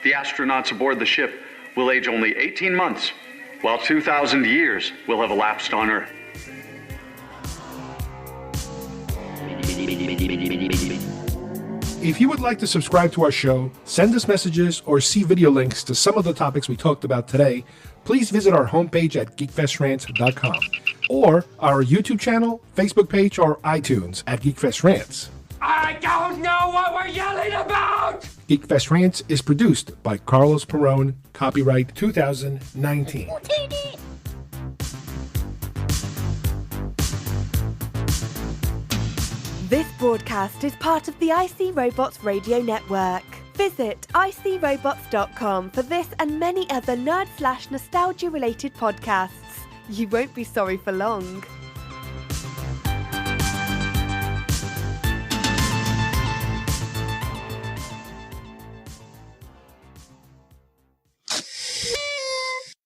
The astronauts aboard the ship will age only 18 months, while 2,000 years will have elapsed on Earth. If you would like to subscribe to our show, send us messages, or see video links to some of the topics we talked about today, please visit our homepage at geekfestrants.com or our YouTube channel, Facebook page, or iTunes at GeekFest Rants. I don't know what we're yelling about! GeekFest Rants is produced by Carlos Perrone, copyright 2019. This broadcast is part of the IC Robots Radio Network. Visit icrobots.com for this and many other nerd/nostalgia related podcasts. You won't be sorry for long.